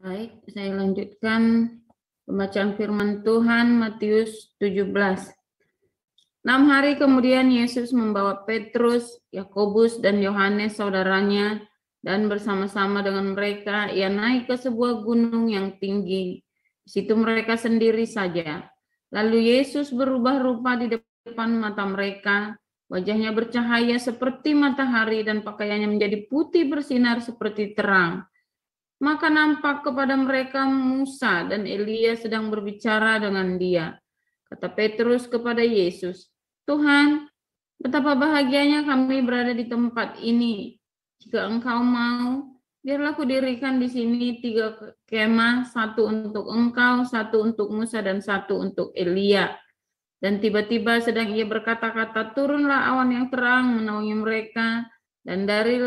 Baik, saya lanjutkan pembacaan firman Tuhan Matius 17. 6 hari kemudian Yesus membawa Petrus, Yakobus, dan Yohanes saudaranya, dan bersama-sama dengan mereka ia naik ke sebuah gunung yang tinggi. Di situ mereka sendiri saja. Lalu Yesus berubah rupa di depan mata mereka, wajahnya bercahaya seperti matahari dan pakaiannya menjadi putih bersinar seperti terang. Maka nampak kepada mereka Musa dan Elia sedang berbicara dengan dia. Kata Petrus kepada Yesus, Tuhan, betapa bahagianya kami berada di tempat ini. Jika Engkau mau, biarlah kudirikan di sini 3 kemah, 1 untuk Engkau, 1 untuk Musa, dan 1 untuk Elia. Dan tiba-tiba sedang ia berkata-kata, turunlah awan yang terang menaungi mereka, dan dari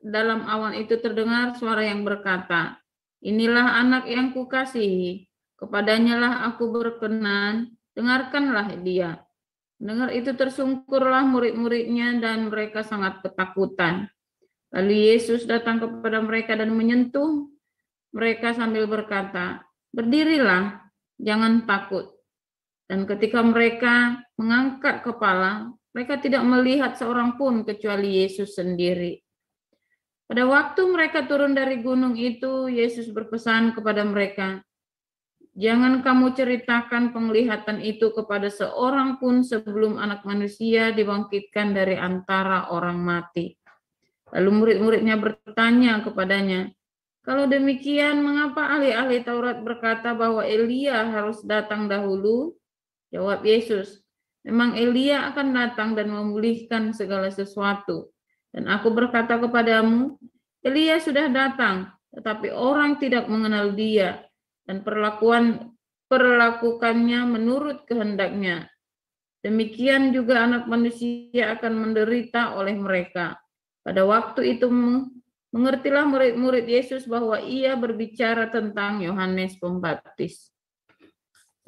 dalam awan itu terdengar suara yang berkata, inilah anak yang kukasihi, kepadanyalah aku berkenan, dengarkanlah dia. Mendengar itu tersungkurlah murid-muridnya dan mereka sangat ketakutan. Lalu Yesus datang kepada mereka dan menyentuh mereka sambil berkata, berdirilah, jangan takut. Dan ketika mereka mengangkat kepala, mereka tidak melihat seorang pun kecuali Yesus sendiri. Pada waktu mereka turun dari gunung itu, Yesus berpesan kepada mereka, jangan kamu ceritakan penglihatan itu kepada seorang pun sebelum Anak Manusia dibangkitkan dari antara orang mati. Lalu murid-muridnya bertanya kepadanya, kalau demikian mengapa ahli-ahli Taurat berkata bahwa Elia harus datang dahulu? Jawab Yesus, memang Elia akan datang dan memulihkan segala sesuatu. Dan aku berkata kepadamu, Elia sudah datang, tetapi orang tidak mengenal dia dan perlakukannya menurut kehendaknya. Demikian juga Anak Manusia akan menderita oleh mereka. Pada waktu itu mengertilah murid-murid Yesus bahwa ia berbicara tentang Yohanes Pembaptis.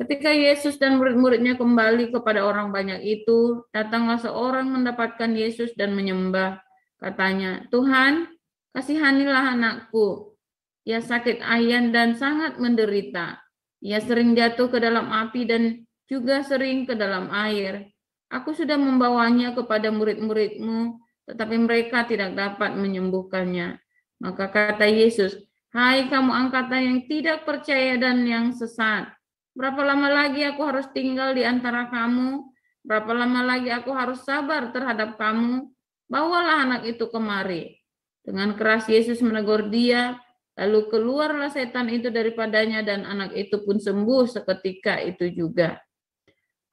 Ketika Yesus dan murid-muridnya kembali kepada orang banyak itu, datanglah seorang mendapatkan Yesus dan menyembah. Katanya, Tuhan, kasihanilah anakku. Ia sakit ayan dan sangat menderita. Ia sering jatuh ke dalam api dan juga sering ke dalam air. Aku sudah membawanya kepada murid-muridmu, tetapi mereka tidak dapat menyembuhkannya. Maka kata Yesus, hai kamu angkatan yang tidak percaya dan yang sesat. Berapa lama lagi aku harus tinggal di antara kamu? Berapa lama lagi aku harus sabar terhadap kamu? Bawalah anak itu kemari. Dengan keras Yesus menegur dia, lalu keluarlah setan itu daripadanya dan anak itu pun sembuh seketika itu juga.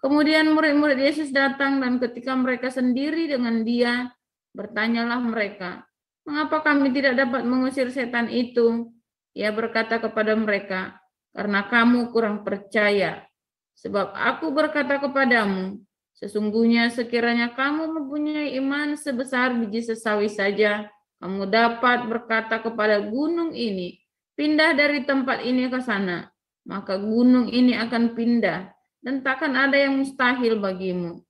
Kemudian murid-murid Yesus datang dan ketika mereka sendiri dengan dia, bertanyalah mereka, mengapa kami tidak dapat mengusir setan itu? Ia berkata kepada mereka, karena kamu kurang percaya. Sebab aku berkata kepadamu, sesungguhnya sekiranya kamu mempunyai iman sebesar biji sesawi saja, kamu dapat berkata kepada gunung ini, pindah dari tempat ini ke sana, maka gunung ini akan pindah, dan takkan ada yang mustahil bagimu.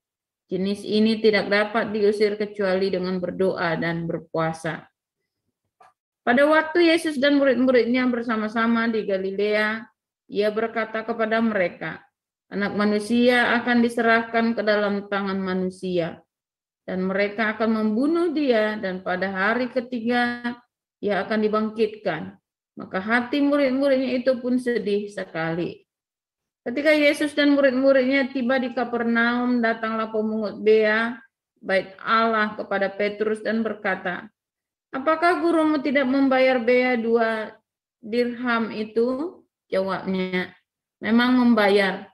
Jenis ini tidak dapat diusir kecuali dengan berdoa dan berpuasa. Pada waktu Yesus dan murid-muridnya bersama-sama di Galilea, ia berkata kepada mereka, Anak Manusia akan diserahkan ke dalam tangan manusia, dan mereka akan membunuh dia, dan pada hari ketiga ia akan dibangkitkan. Maka hati murid-muridnya itu pun sedih sekali. Ketika Yesus dan murid-muridnya tiba di Kapernaum, datanglah pemungut bea bait Allah kepada Petrus dan berkata, apakah gurumu tidak membayar bea 2 dirham itu? Jawabnya, memang membayar.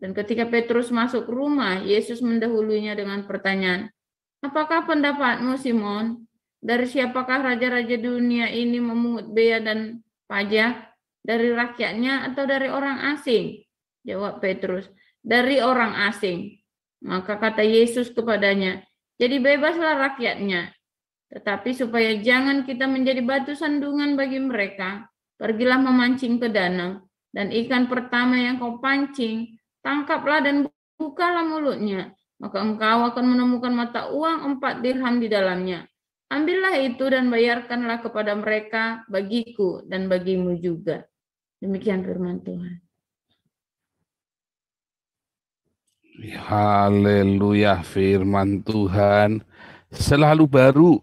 Dan ketika Petrus masuk rumah, Yesus mendahulunya dengan pertanyaan, apakah pendapatmu Simon? Dari siapakah raja-raja dunia ini memungut bea dan pajak? Dari rakyatnya atau dari orang asing? Jawab Petrus, dari orang asing. Maka kata Yesus kepadanya, jadi bebaslah rakyatnya. Tetapi supaya jangan kita menjadi batu sandungan bagi mereka, pergilah memancing ke danau, dan ikan pertama yang kau pancing, tangkaplah dan bukalah mulutnya, maka engkau akan menemukan mata uang 4 dirham di dalamnya. Ambillah itu dan bayarkanlah kepada mereka, bagiku dan bagimu juga. Demikian firman Tuhan. Haleluya, firman Tuhan selalu baru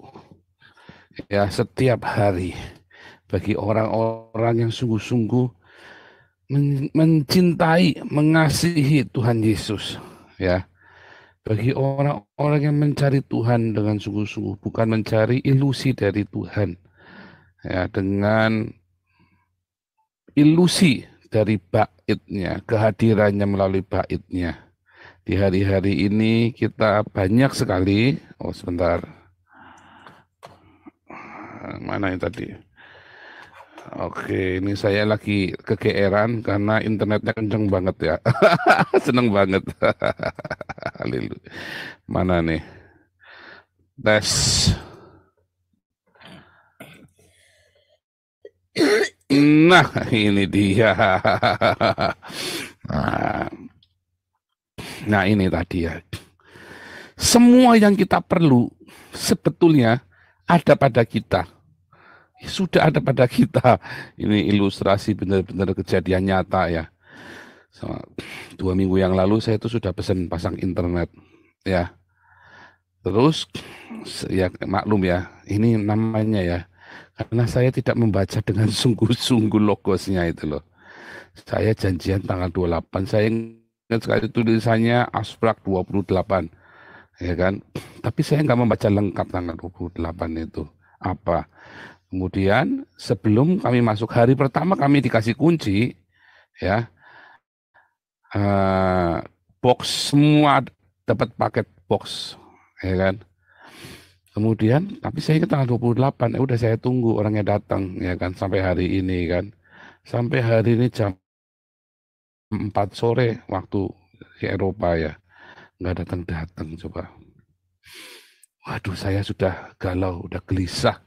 ya setiap hari bagi orang-orang yang sungguh-sungguh mencintai, mengasihi Tuhan Yesus ya. Bagi orang-orang yang mencari Tuhan dengan sungguh-sungguh, bukan mencari ilusi dari Tuhan ya, dengan ilusi dari baitnya, kehadirannya melalui baitnya. Di hari-hari ini kita banyak sekali, oh sebentar, mana yang tadi? Oke, ini saya lagi kegeeran karena internetnya kenceng banget ya. Seneng banget. Haleluya. Mana nih? Tes. Nah, ini dia. Nah, ini tadi ya. Semua yang kita perlu sebetulnya ada pada kita. Sudah ada pada kita. Ini ilustrasi benar-benar kejadian nyata ya. 2 minggu yang lalu saya itu sudah pesan pasang internet ya. Terus ya maklum ya, ini namanya ya, karena saya tidak membaca dengan sungguh-sungguh logosnya itu loh. Saya janjian tanggal 28, saya ingat sekali tulisannya Asbrak 28 ya kan. Tapi saya nggak membaca lengkap tanggal 28 itu apa. Kemudian sebelum kami masuk hari pertama kami dikasih kunci ya, box semua dapat paket box ya kan. Kemudian tapi saya ingat tanggal 28 udah saya tunggu orangnya datang ya kan, sampai hari ini kan. Sampai hari ini jam 4 sore waktu di Eropa ya, nggak datang-datang coba. Waduh, saya sudah galau, udah gelisah.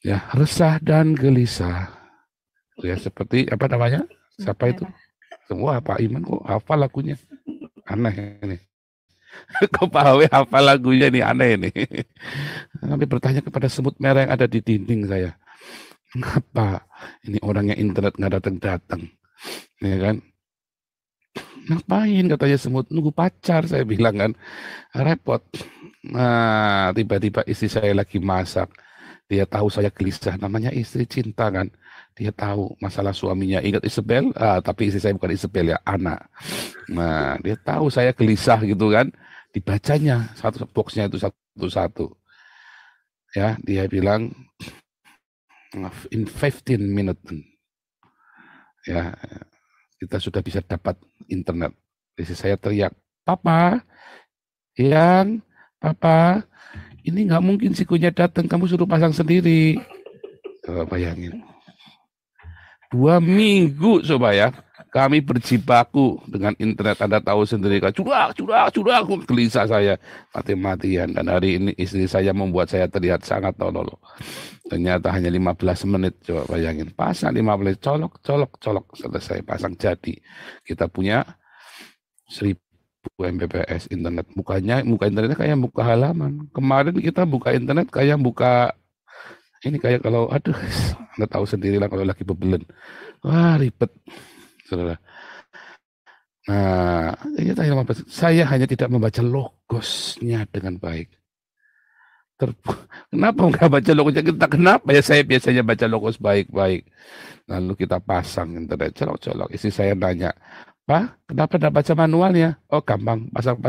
Ya, resah dan gelisah. Ya, seperti apa namanya? Siapa itu? Semua Pak Iman kok hafal lagunya. Aneh ini. Kok Pak Hawe hafal lagunya ini, aneh ini. Sampai bertanya kepada semut merah yang ada di dinding saya. Kenapa ini orangnya internet nggak datang-datang? Ya kan? Ngapain katanya semut, nunggu pacar, saya bilang kan. Repot. Nah, tiba-tiba istri saya lagi masak. Dia tahu saya gelisah, namanya istri cinta kan. Dia tahu masalah suaminya. Ingat Isabel? Tapi istri saya bukan Isabel ya, Ana. Nah, dia tahu saya gelisah gitu kan. Dibacanya satu boxnya itu satu-satu. Ya, dia bilang in 15 minutes. Ya, kita sudah bisa dapat internet. Istri saya teriak, Papa, Papa, ini nggak mungkin sikunya datang, kamu suruh pasang sendiri. Coba bayangin. 2 minggu coba ya, kami berjibaku dengan internet. Anda tahu sendiri kan, curak, gelisah saya, mati-matian. Dan hari ini istri saya membuat saya terlihat sangat tolol. Ternyata hanya 15 menit, coba bayangin. Pasang 15 colok, selesai, pasang jadi. Kita punya 1000 Mbps internet. Muka internetnya kayak buka halaman. Kemarin kita buka internet kayak buka ini, kayak kalau aduh, Anda tahu sendiri lah kalau lagi bebelen. Wah, ribet. Saudara. Nah, saya hanya tidak membaca logosnya dengan baik. Kenapa nggak baca logosnya? Kenapa ya saya biasanya baca logos baik-baik. Lalu kita pasang internet, colok. Istri saya nanya, Pak, kenapa tidak baca manualnya? Oh, gampang, pasang.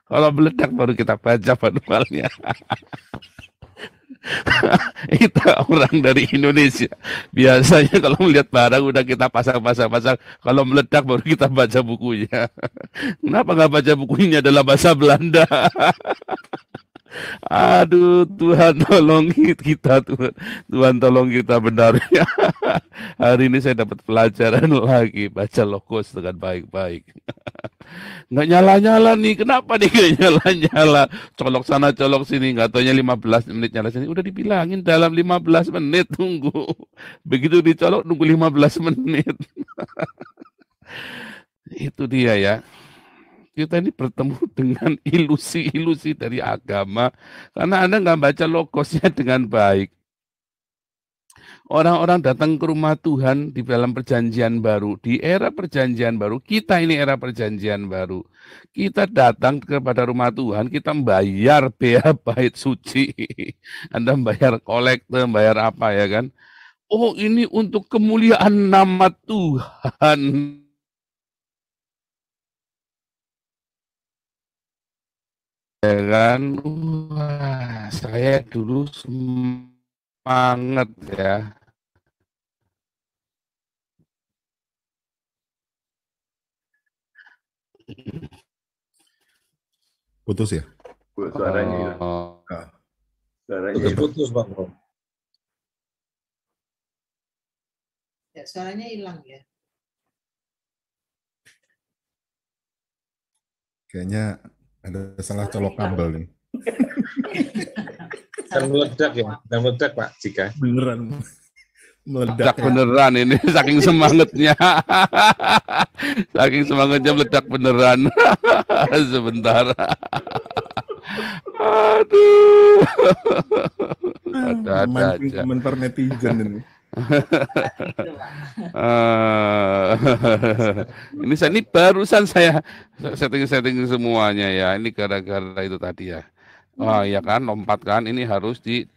Kalau meledak baru kita baca manualnya. Kita orang dari Indonesia. Biasanya kalau melihat barang udah kita pasang. Kalau meledak baru kita baca bukunya. Kenapa nggak baca bukunya dalam bahasa Belanda? Aduh, Tuhan tolong kita, Tuhan tolong kita benar ya. Hari ini saya dapat pelajaran lagi, baca logos dengan baik-baik. Nggak nyala-nyala nih, kenapa nih nggak nyala-nyala? Colok sana, colok sini, nggak taunya 15 menit nyala sini. Udah dibilangin dalam 15 menit tunggu. Begitu dicolok, nunggu 15 menit. Itu dia ya. Kita ini bertemu dengan ilusi-ilusi dari agama karena Anda nggak baca logosnya dengan baik. Orang-orang datang ke rumah Tuhan di dalam perjanjian baru. Di era perjanjian baru, kita ini era perjanjian baru. Kita datang kepada rumah Tuhan, kita membayar bea bait suci. Anda membayar kolekte, membayar apa ya kan? Oh, ini untuk kemuliaan nama Tuhan. Ya kan? Wah, saya dulu semangat ya. Putus ya? Suaranya hilang. Nah, Suaranya Putus, Bang. Ya, suaranya hilang ya. kayaknya ada salah colok kabel nih. Dan meledak ya, dan meledak Pak Jika. Beneran meledak. Meledak beneran ini, saking semangatnya. Saking semangatnya meledak beneran. Sebentar. Aduh. Ada aja. Komentar netizen ini. Ini barusan saya setting semuanya ya. Ini gara-gara itu tadi ya. Oh ya kan, lompat kan. Ini harus hilang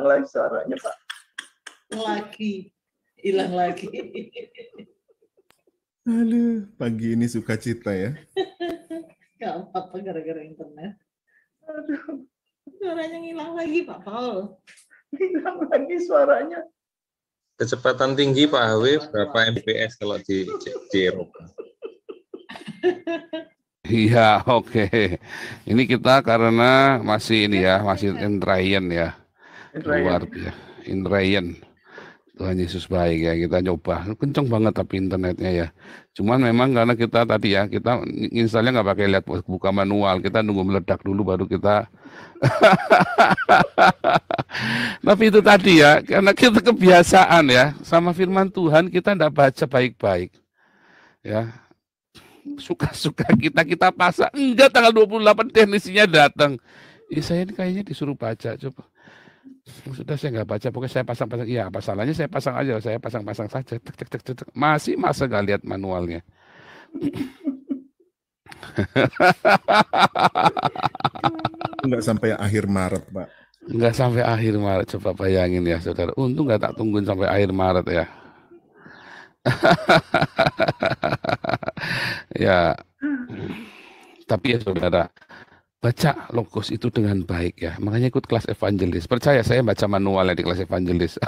lagi suaranya, Pak. Hilang lagi. Aduh, pagi ini sukacita ya. Gak apa-apa gara-gara internet. Aduh, Suaranya hilang lagi, Pak Paul. hilang lagi suaranya. Kecepatan tinggi Pak HW berapa Mbps kalau di Eropa? Iya, oke. Ini kita karena masih ini ya, masih Indrayan ya. Luar biasa. Indrayan. Tuhan Yesus baik ya, kita coba. Kenceng banget tapi internetnya ya. Cuman memang karena kita tadi ya, kita installnya nggak pakai lihat buka manual, kita nunggu meledak dulu baru kita. Tapi itu tadi ya, karena kita kebiasaan ya, sama firman Tuhan kita nggak baca baik-baik. Ya, suka-suka kita pasang, enggak tanggal 28 teknisinya datang. Saya ini kayaknya disuruh baca, coba. Sudah saya nggak baca, pokoknya saya pasang-pasang. Iya, apa salahnya saya pasang aja, saya pasang-pasang saja. Tek. Masih masa nggak lihat manualnya. Enggak sampai akhir Maret, Pak. Nggak sampai akhir Maret, coba bayangin ya saudara. Untung nggak tak tungguin sampai akhir Maret ya. Ya, tapi ya saudara, baca Logos itu dengan baik ya. Makanya ikut kelas evangelis. Percaya saya baca manualnya di kelas evangelis.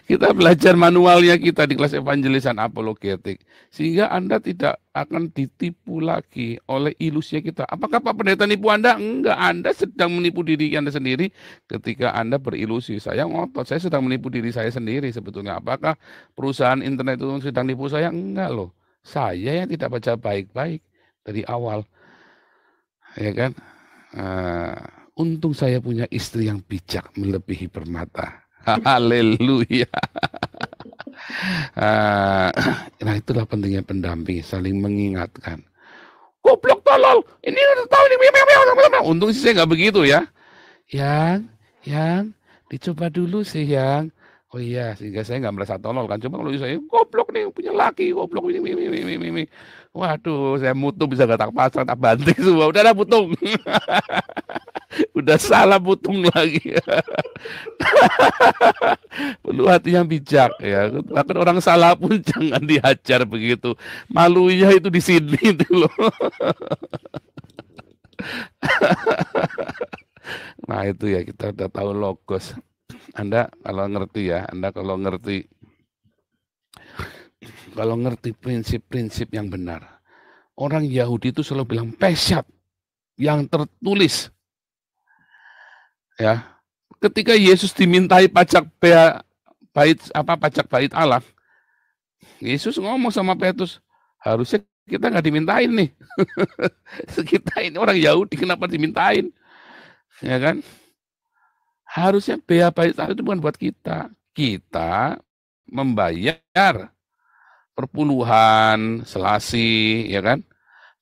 Kita belajar manualnya kita di kelas evangelisan apologetik. Sehingga Anda tidak akan ditipu lagi oleh ilusi kita. Apakah Pak Pendeta nipu Anda? Enggak, Anda sedang menipu diri Anda sendiri ketika Anda berilusi. Saya ngotot, saya sedang menipu diri saya sendiri sebetulnya. Apakah perusahaan internet itu sedang nipu saya? Enggak loh. Saya yang tidak baca baik-baik dari awal, ya kan? Untung saya punya istri yang bijak melebihi permata. Haleluya. Nah itulah pentingnya pendamping, saling mengingatkan. Goblok tolol, ini udah tahu ini. Untung sih saya nggak begitu ya. Yang dicoba dulu sih yang. Oh iya, sehingga saya nggak merasa tolol kan. Coba kalau saya goblok nih, punya laki, goblok ini. Waduh, saya mutu bisa gak tak pasang, tak banting semua. Udahlah putung. Udah salah putung lagi. Perlu hati yang bijak ya. Bahkan orang salah pun jangan dihajar begitu. Malunya itu di sini itu loh. Nah itu ya, kita udah tahu Logos. Anda kalau ngerti prinsip-prinsip yang benar. Orang Yahudi itu selalu bilang peshat yang tertulis. Ya. Ketika Yesus dimintai pajak bait Allah, Yesus ngomong sama Petrus, harusnya kita nggak dimintain nih. Kita ini orang Yahudi kenapa dimintain? Ya kan? Harusnya bea bait Allah itu bukan buat kita. Kita membayar perpuluhan, selasi, ya kan?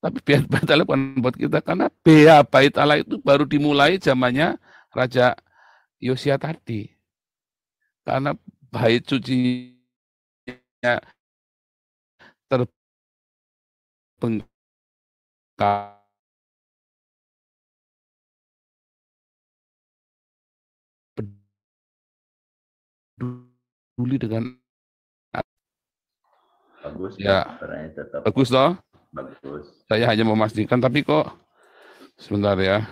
Tapi Bea Bait Allah bukan buat kita, karena Bea Bait Allah itu baru dimulai zamannya Raja Yosia tadi. Karena bait sucinya terbengkalai peduli dengan Bagus, ya. Pak. Suaranya tetap Bagus toh? bagus. Saya hanya memastikan, tapi kok sebentar ya.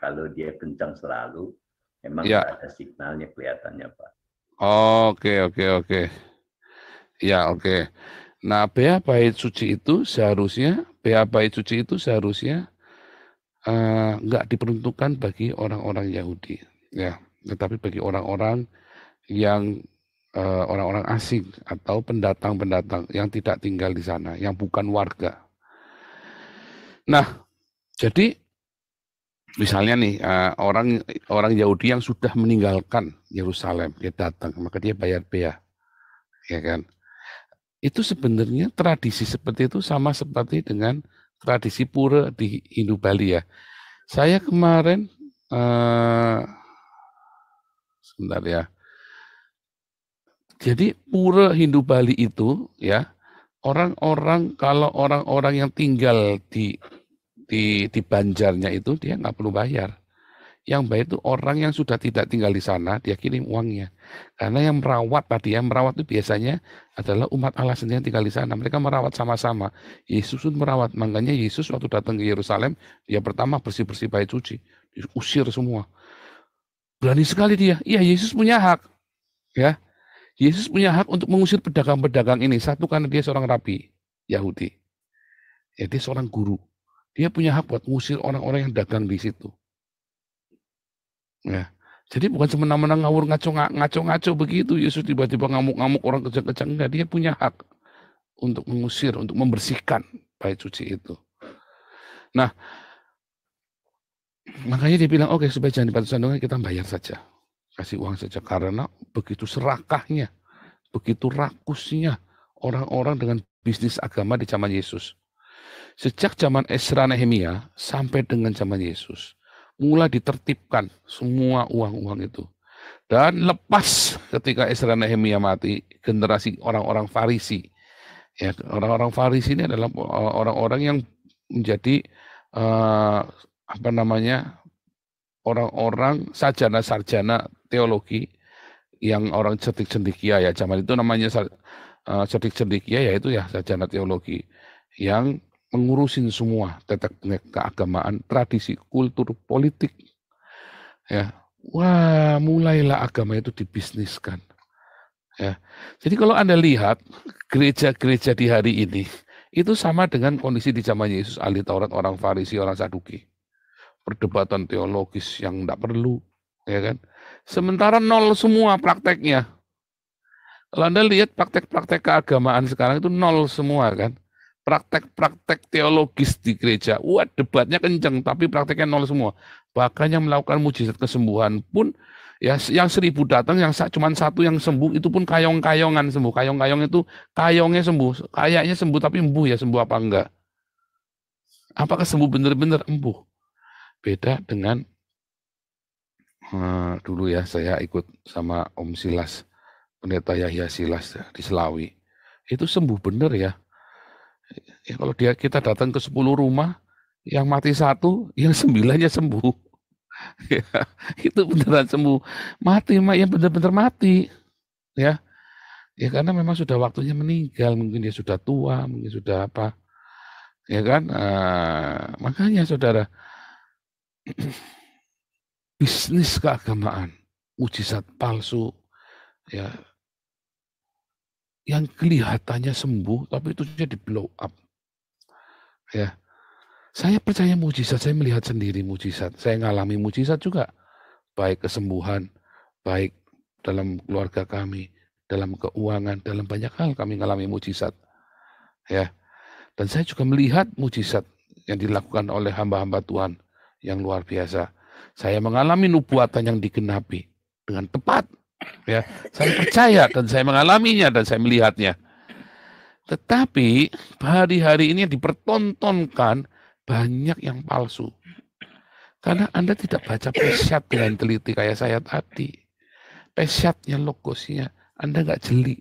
Kalau dia kencang selalu, memang Ya. nggak ada signalnya kelihatannya, Pak. Oke. Ya, oke. Nah, Bea Bait Suci itu seharusnya nggak diperuntukkan bagi orang-orang Yahudi, ya, tetapi bagi orang-orang yang orang-orang asing atau pendatang-pendatang yang tidak tinggal di sana, yang bukan warga. Nah, jadi misalnya nih orang Yahudi yang sudah meninggalkan Yerusalem, dia datang, maka dia bayar bea, ya kan? Itu sebenarnya tradisi seperti itu sama seperti dengan tradisi pura di Hindu Bali ya. Saya kemarin sebentar ya. Jadi pura Hindu Bali itu ya, kalau orang-orang yang tinggal di Banjarnya itu dia nggak perlu bayar. Yang bayar itu orang yang sudah tidak tinggal di sana, dia kirim uangnya. Karena yang merawat itu biasanya adalah umat Allah sendiri yang tinggal di sana. Mereka merawat sama-sama. Yesus pun merawat. Makanya Yesus waktu datang ke Yerusalem, dia pertama bersih-bersih bait suci, diusir semua. Berani sekali dia. Iya, Yesus punya hak. Ya. Yesus punya hak untuk mengusir pedagang-pedagang ini. Satu, karena dia seorang rabi Yahudi. Ya, dia seorang guru. Dia punya hak buat mengusir orang-orang yang dagang di situ. Ya. Jadi bukan semena-mena ngawur ngaco-ngaco begitu. Yesus tiba-tiba ngamuk-ngamuk orang kejang-kejang. Enggak, dia punya hak untuk mengusir, untuk membersihkan bait suci itu. Nah, makanya dia bilang, oke, supaya jangan dipatuhi sandungan, kita bayar saja. Kasih uang saja, karena begitu serakahnya, begitu rakusnya orang-orang dengan bisnis agama di zaman Yesus. Sejak zaman Ezra Nehemia sampai dengan zaman Yesus, mulai ditertibkan semua uang-uang itu. Dan lepas ketika Ezra Nehemia mati, generasi orang-orang Farisi. Ya, orang-orang Farisi ini adalah orang-orang yang menjadi orang-orang sarjana teologi, yang orang cerdik-cendikia ya, zaman itu namanya cerdik-cendikia, yaitu ya sarjana teologi yang mengurusin semua tetek keagamaan, tradisi, kultur, politik. Ya, wah, mulailah agama itu dibisniskan. Ya, jadi kalau Anda lihat gereja-gereja di hari ini itu sama dengan kondisi di zaman Yesus, ahli Taurat, orang Farisi, orang Saduki. Perdebatan teologis yang tidak perlu, ya kan? Sementara nol semua prakteknya. Kalau Anda lihat praktek-praktek keagamaan sekarang itu nol semua kan? Praktek-praktek teologis di gereja, wah debatnya kencang, tapi prakteknya nol semua. Bahkan yang melakukan mujizat kesembuhan pun, ya yang 1000 datang, yang cuma 1 yang sembuh, itu pun kayong-kayongan sembuh. Kayong-kayong itu kayongnya sembuh, kayaknya sembuh, tapi embuh ya, sembuh apa enggak? Apakah sembuh benar-benar embuh? Beda dengan dulu ya, saya ikut sama Om Silas, Pendeta Yahya Silas di Selawi. Itu sembuh benar ya. Ya, kalau kita datang ke 10 rumah, yang mati 1, yang 9-nya sembuh. Ya, itu beneran sembuh. Mati, yang benar-benar mati. Ya, karena memang sudah waktunya meninggal. Mungkin dia sudah tua, mungkin sudah apa. Ya kan? Makanya saudara, bisnis keagamaan, mujizat palsu, ya, yang kelihatannya sembuh, tapi itu jadi blow up. Ya, saya percaya mujizat, saya melihat sendiri mujizat, saya ngalami mujizat juga, baik kesembuhan, baik dalam keluarga kami, dalam keuangan, dalam banyak hal kami ngalami mujizat. Ya, dan saya juga melihat mujizat yang dilakukan oleh hamba-hamba Tuhan yang luar biasa. Saya mengalami nubuatan yang digenapi dengan tepat. Ya, saya percaya dan saya mengalaminya dan saya melihatnya. Tetapi hari-hari ini yang dipertontonkan banyak yang palsu. Karena Anda tidak baca pesyat dengan teliti kayak saya tadi. Pesyatnya, logosnya, Anda nggak jeli.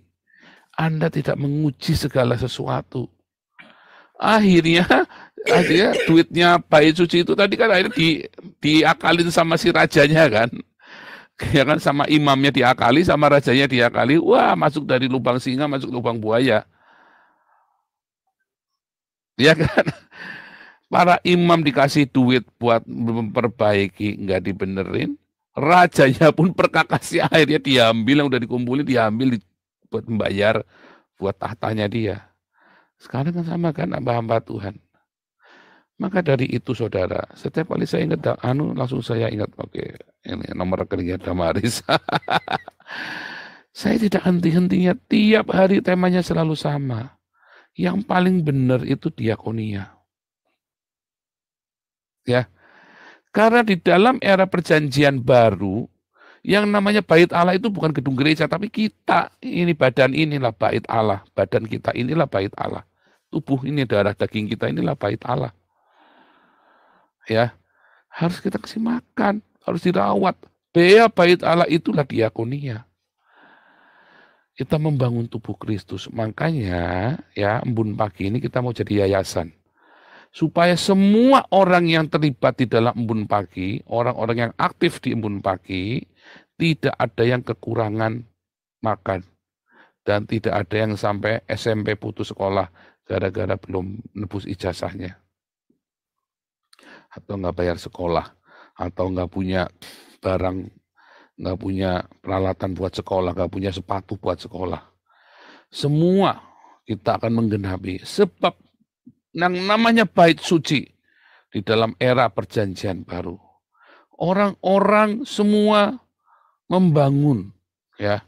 Anda tidak menguji segala sesuatu. Akhirnya duitnya bait suci itu tadi kan akhirnya diakalin sama si rajanya kan. Ya kan, sama imamnya diakali, sama rajanya diakali. Wah, masuk dari lubang singa, masuk lubang buaya. Ya kan? Para imam dikasih duit buat memperbaiki, nggak dibenerin. Rajanya pun perkakasnya akhirnya diambil, yang udah dikumpulin diambil buat membayar buat tahtanya dia. Sekarang kan sama kan hamba-hamba Tuhan. Maka dari itu saudara, setiap kali saya ingat langsung saya ingat, oke, ini nomor rekeningnya Damaris. Saya tidak henti-hentinya, tiap hari temanya selalu sama. Yang paling benar itu diakonia. Ya. Karena di dalam era perjanjian baru, yang namanya bait Allah itu bukan gedung gereja, tapi kita, ini badan inilah bait Allah, badan kita inilah bait Allah. Tubuh ini, darah daging kita inilah bait Allah. Ya, harus kita kasih makan, harus dirawat. Bea bait Allah itulah diakonia. Kita membangun tubuh Kristus. Makanya ya, Embun Pagi ini kita mau jadi yayasan. Supaya semua orang yang terlibat di dalam Embun Pagi, orang-orang yang aktif di Embun Pagi, tidak ada yang kekurangan makan. Dan tidak ada yang sampai SMP putus sekolah gara-gara belum nebus ijazahnya. Atau nggak bayar sekolah. Atau nggak punya barang, nggak punya peralatan buat sekolah, nggak punya sepatu buat sekolah. Semua kita akan menggenapi. Sebab yang namanya bait suci di dalam era perjanjian baru. Orang-orang semua membangun, ya.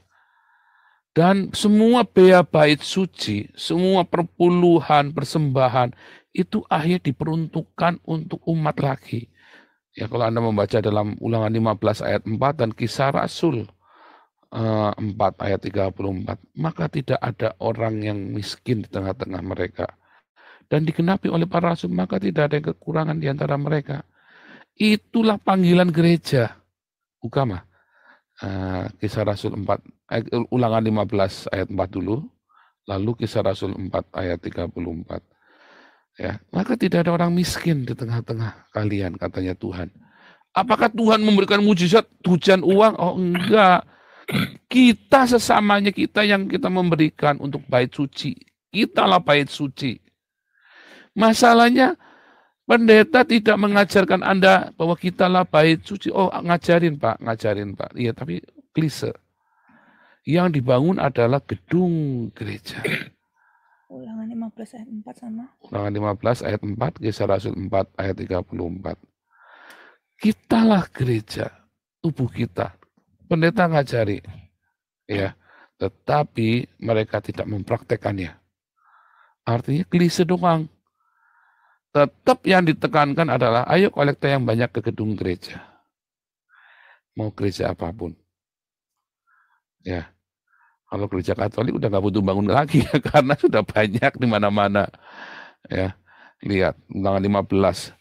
Dan semua bea bait suci, semua perpuluhan, persembahan, itu akhirnya diperuntukkan untuk umat lagi. Ya, kalau Anda membaca dalam Ulangan 15 ayat 4 dan Kisah Rasul 4 ayat 34, maka tidak ada orang yang miskin di tengah-tengah mereka. Dan digenapi oleh para rasul, maka tidak ada yang kekurangan di antara mereka. Itulah panggilan gereja. Buka mah. Kisah Rasul 4, Ulangan 15 ayat 4 dulu, lalu Kisah Rasul 4 ayat 34. Ya, maka tidak ada orang miskin di tengah-tengah kalian, katanya Tuhan. Apakah Tuhan memberikan mujizat hujan uang? Oh enggak. Kita sesamanya kita yang kita memberikan untuk bait suci. Kitalah bait suci. Masalahnya pendeta tidak mengajarkan Anda bahwa kitalah bait suci. Oh, ngajarin Pak. Iya, tapi klise. Yang dibangun adalah gedung gereja. Ulangan 15 ayat 4 sama. Ulangan 15 ayat 4, Kisah Rasul 4 ayat 34. Kitalah gereja, tubuh kita. Pendeta ngajari, ya, tetapi mereka tidak mempraktekannya. Artinya klise doang. Tetap yang ditekankan adalah, ayo kolekta yang banyak ke gedung gereja. Mau gereja apapun. Ya, kalau gereja Katolik udah nggak butuh bangun lagi ya, karena sudah banyak di mana-mana. Ya, lihat Ulangan 15.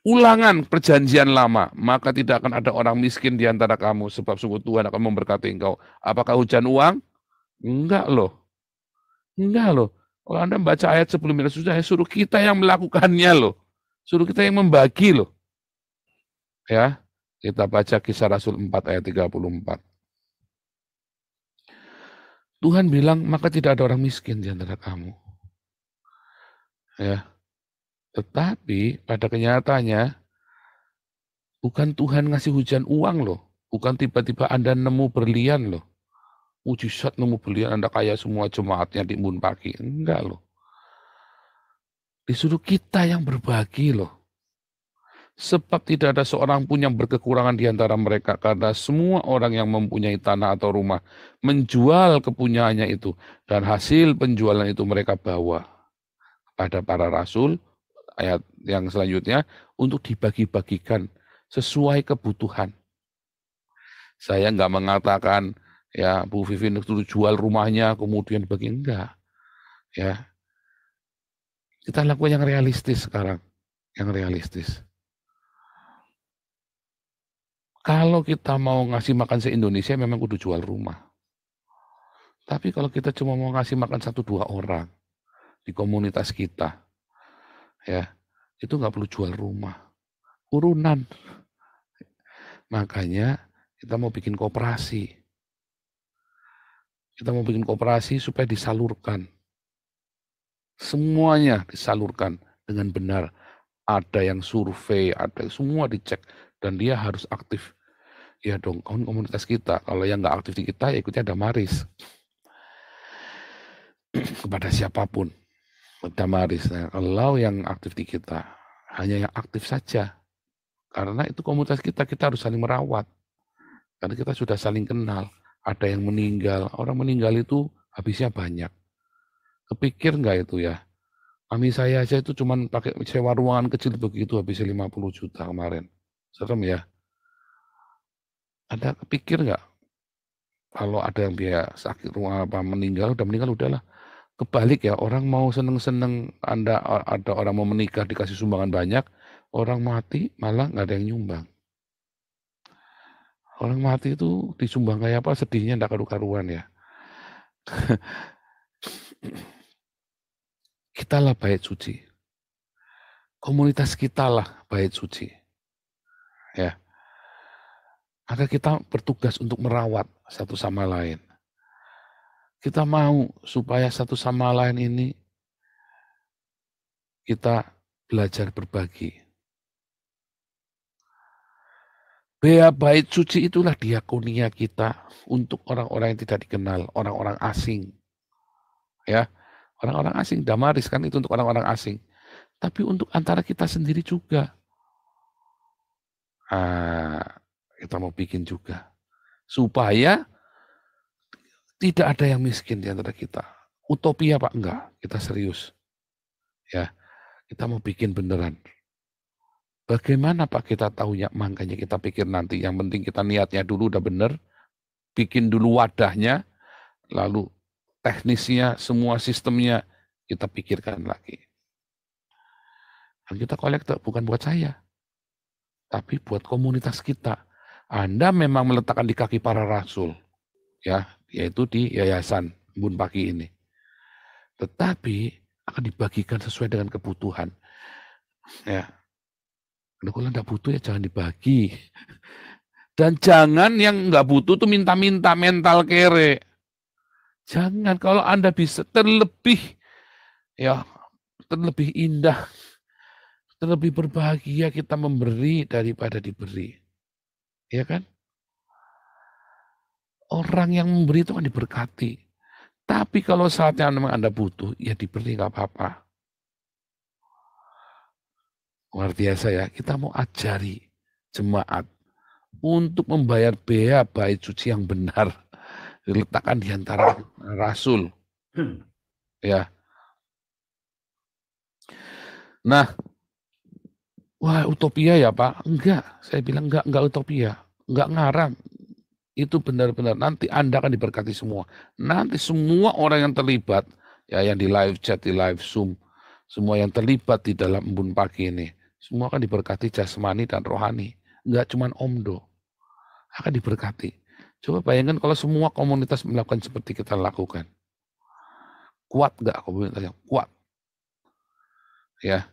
Ulangan perjanjian lama, maka tidak akan ada orang miskin di antara kamu, sebab sungguh Tuhan akan memberkati engkau. Apakah hujan uang? Enggak loh. Kalau Anda membaca ayat sebelumnya, sudah suruh kita yang melakukannya loh. Suruh kita yang membagi loh. Ya, kita baca Kisah Rasul 4 ayat 34. Tuhan bilang, maka tidak ada orang miskin di antara kamu. Ya. Tetapi pada kenyataannya, bukan Tuhan ngasih hujan uang loh. Bukan tiba-tiba Anda nemu berlian loh. Mujizat nemu berlian, Anda kaya semua jemaatnya di Embun Pagi. Enggak loh. Disuruh kita yang berbagi loh. Sebab tidak ada seorang pun yang berkekurangan di antara mereka, karena semua orang yang mempunyai tanah atau rumah menjual kepunyaannya itu, dan hasil penjualan itu mereka bawa pada para rasul, ayat yang selanjutnya, untuk dibagi-bagikan sesuai kebutuhan. Saya nggak mengatakan ya Bu Vivin itu jual rumahnya kemudian bagi, enggak. Ya, kita lakukan yang realistis sekarang, yang realistis. Kalau kita mau ngasih makan se-Indonesia memang kudu jual rumah. Tapi kalau kita cuma mau ngasih makan 1-2 orang di komunitas kita, ya itu nggak perlu jual rumah, urunan. Makanya kita mau bikin koperasi. Kita mau bikin koperasi supaya disalurkan. Semuanya disalurkan dengan benar. Ada yang survei, ada semua dicek. Dan dia harus aktif. Ya dong, komunitas kita. Kalau yang nggak aktif di kita, ya ikutnya Damaris. Kepada siapapun. Damaris. Nah, kalau yang aktif di kita, hanya yang aktif saja. Karena itu komunitas kita harus saling merawat. Karena kita sudah saling kenal. Ada yang meninggal. Orang meninggal itu habisnya banyak. Kepikir nggak itu ya? Mami saya aja itu cuman pakai sewa ruangan kecil begitu habisnya 50 juta kemarin. Serem ya? Ada kepikir nggak? Kalau ada yang biaya sakit ruang apa meninggal, udah meninggal udahlah. Kebalik ya, orang mau seneng-seneng ada orang mau menikah dikasih sumbangan banyak, orang mati malah nggak ada yang nyumbang. Orang mati itu disumbang kayak apa, sedihnya nggak karu-karuan ya. Kitalah bait suci. Komunitas kitalah bait suci. Ya. Maka kita bertugas untuk merawat satu sama lain. Kita mau supaya satu sama lain ini kita belajar berbagi. Bea bait suci itulah diakonia kita untuk orang-orang yang tidak dikenal, orang-orang asing. Ya, orang-orang asing, Damaris kan itu untuk orang-orang asing. Tapi untuk antara kita sendiri juga. Kita mau bikin juga. Supaya tidak ada yang miskin di antara kita. Utopia Pak? Enggak, kita serius. Ya, kita mau bikin beneran. Bagaimana Pak kita tahunya? Makanya kita pikir nanti. Yang penting kita niatnya dulu udah bener. Bikin dulu wadahnya. Lalu teknisnya, semua sistemnya kita pikirkan lagi. Dan kita kolektor bukan buat saya. Tapi buat komunitas kita. Anda memang meletakkan di kaki para rasul. Ya, yaitu di Yayasan Embun Pagi ini. Tetapi akan dibagikan sesuai dengan kebutuhan. Ya. Kalau enggak butuh ya jangan dibagi. Dan jangan yang enggak butuh tuh minta-minta mental kere. Jangan, kalau Anda bisa terlebih indah, terlebih berbahagia kita memberi daripada diberi. Ya kan? Orang yang memberi itu kan diberkati. Tapi kalau saatnya memang Anda butuh, ya diberi nggak apa-apa. Luar biasa ya, kita mau ajari jemaat untuk membayar bea bait suci yang benar. Diletakkan di antara rasul. Ya. Nah, wah utopia ya Pak? Enggak, saya bilang enggak utopia. Enggak ngarang. Itu benar-benar nanti Anda akan diberkati semua. Nanti semua orang yang terlibat, ya yang di live chat, di live Zoom, semua yang terlibat di dalam Embun Pagi ini, semua akan diberkati jasmani dan rohani. Enggak cuma omdo. Akan diberkati. Coba bayangkan kalau semua komunitas melakukan seperti kita lakukan. Kuat enggak komunitasnya? Kuat. Ya.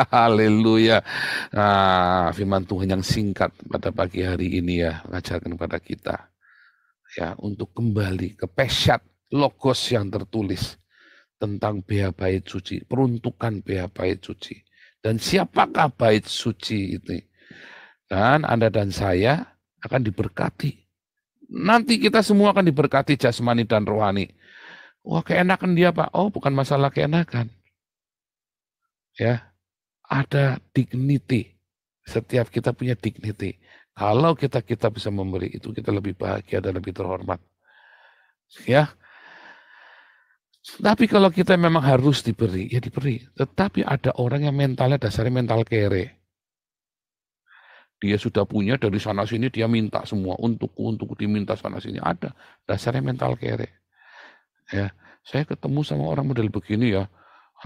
Haleluya. Nah, firman Tuhan yang singkat pada pagi hari ini ya, mengajarkan kepada kita. Ya, untuk kembali ke pesyat logos yang tertulis tentang bea bait suci, peruntukan bea bait suci. Dan siapakah bait suci itu? Dan Anda dan saya akan diberkati. Nanti kita semua akan diberkati jasmani dan rohani. Wah, keenakan dia Pak. Oh, bukan masalah keenakan. Ya, ada dignity. Setiap kita punya dignity. Kalau kita bisa memberi, itu kita lebih bahagia dan lebih terhormat. Ya. Tapi kalau kita memang harus diberi, ya diberi. Tetapi ada orang yang mentalnya dasarnya mental kere. Dia sudah punya dari sana sini, dia minta semua untuk diminta sana sini. Ada dasarnya mental kere. Ya, Saya ketemu sama orang model begini ya,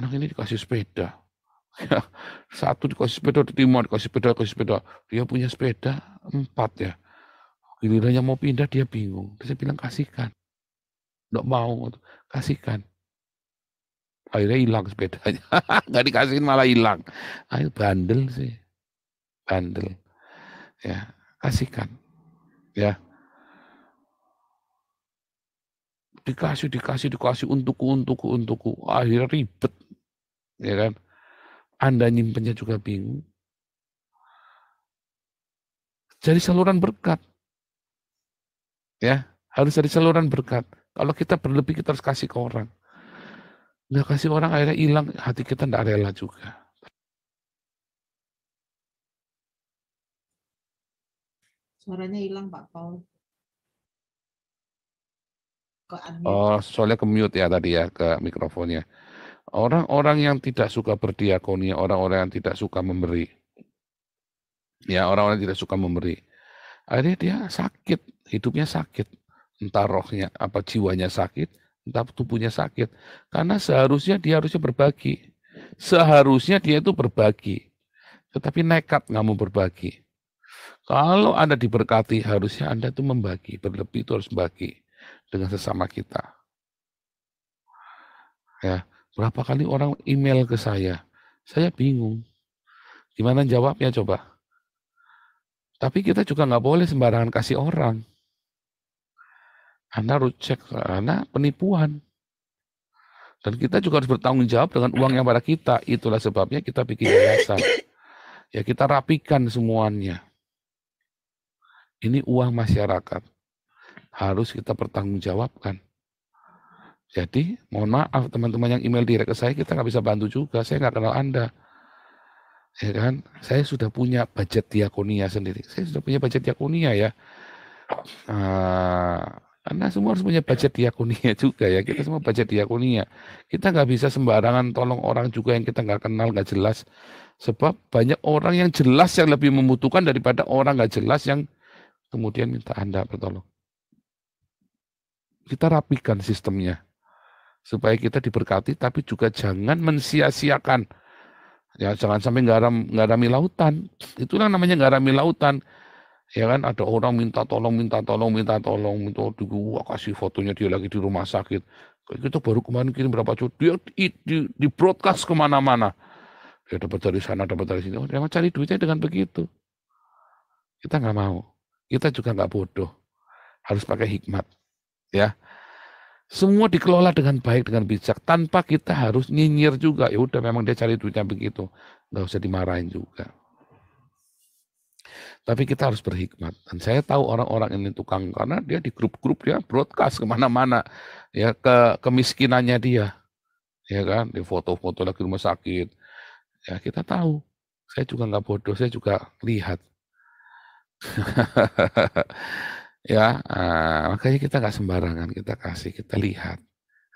anak ini dikasih sepeda. Ya, satu dikasih sepeda, dikasih sepeda. Dia punya sepeda 4 ya. Gilirannya mau pindah dia bingung. Saya bilang kasihkan. Nggak mau, kasihkan. Akhirnya hilang sepedanya. Nggak dikasihin malah hilang. Ayo bandel sih. Bandel. Ya, kasihkan. Ya. Dikasih untukku. Akhirnya ribet. Ya kan? Anda nyimpennya juga bingung. Jadi saluran berkat. Ya, harus jadi saluran berkat. Kalau kita berlebih, kita harus kasih ke orang. Nggak kasih orang, akhirnya hilang, hati kita nggak rela juga. Suaranya hilang Pak Paul. Oh, soalnya ke mute ya tadi ya, ke mikrofonnya. Orang-orang yang tidak suka berdiakonia, orang-orang yang tidak suka memberi. Ya, orang-orang yang tidak suka memberi. Akhirnya dia sakit, hidupnya sakit. Entah rohnya, apa jiwanya sakit, entah tubuhnya sakit. Karena seharusnya dia harusnya berbagi. Seharusnya dia itu berbagi. Tetapi nekat nggak mau berbagi. Kalau Anda diberkati, harusnya Anda itu membagi. Berlebih itu harus bagi dengan sesama kita. Ya, berapa kali orang email ke saya bingung. Gimana jawabnya coba? Tapi kita juga nggak boleh sembarangan kasih orang. Anda harus cek, karena penipuan. Dan kita juga harus bertanggung jawab dengan uang yang pada kita. Itulah sebabnya kita bikin yayasan. Ya, kita rapikan semuanya. Ini uang masyarakat. Harus kita pertanggungjawabkan. Jadi, mohon maaf teman-teman yang email direct ke saya, kita nggak bisa bantu juga. Saya nggak kenal Anda. Ya kan? Saya sudah punya budget diakonia sendiri. Saya sudah punya budget diakonia ya. Anda semua harus punya budget diakonia juga ya. Kita semua budget diakonia. Kita nggak bisa sembarangan tolong orang juga yang kita nggak kenal, nggak jelas. Sebab banyak orang yang jelas yang lebih membutuhkan daripada orang nggak jelas yang kemudian minta Anda bertolong. Kita rapikan sistemnya. Supaya kita diberkati, tapi juga jangan mensia-siakan. Ya, jangan sampai ngarami lautan. Itulah namanya ngarami lautan. Ya kan, ada orang minta tolong, wah, kasih fotonya dia lagi di rumah sakit. Kita baru kemarin kirim berapa juta, dia di broadcast kemana-mana. Dia dapat dari sana, dapat dari sini. Dia mau cari duitnya dengan begitu. Kita nggak mau. Kita juga nggak bodoh. Harus pakai hikmat. Ya. Semua dikelola dengan baik, dengan bijak, tanpa kita harus nyinyir juga. Ya udah, memang dia cari duitnya begitu, nggak usah dimarahin juga. Tapi kita harus berhikmat. Dan saya tahu orang-orang ini tukang, karena dia di grup-grup dia broadcast kemana-mana, ya ke kemiskinannya dia, ya kan, di foto-foto lagi rumah sakit. Ya kita tahu. Saya juga nggak bodoh, saya juga lihat. Ya, makanya kita nggak sembarangan, kita kasih, kita lihat.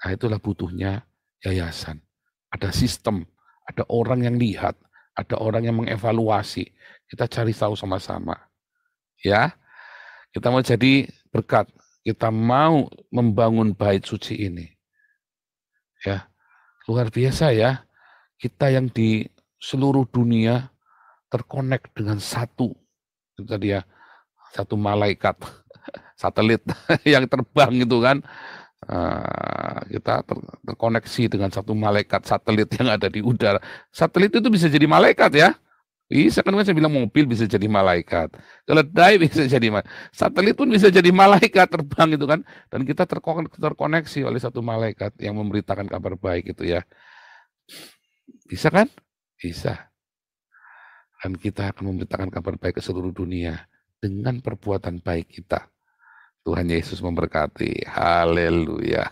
Nah, itulah butuhnya yayasan. Ada sistem, ada orang yang lihat, ada orang yang mengevaluasi. Kita cari tahu sama-sama. Ya, kita mau jadi berkat, kita mau membangun bait suci ini. Ya, luar biasa ya. Kita yang di seluruh dunia terkonek dengan satu, itu tadi ya, satu malaikat. Satelit yang terbang itu kan, kita terkoneksi dengan satu malaikat satelit yang ada di udara. Satelit itu bisa jadi malaikat ya, bisa kan, saya bilang mobil bisa jadi malaikat, keledai bisa jadi satelit pun bisa jadi malaikat terbang itu kan, dan kita terkoneksi oleh satu malaikat yang memberitakan kabar baik itu ya. Bisa kan? Bisa. Dan kita akan memberitakan kabar baik ke seluruh dunia dengan perbuatan baik kita. Tuhan Yesus memberkati. Haleluya.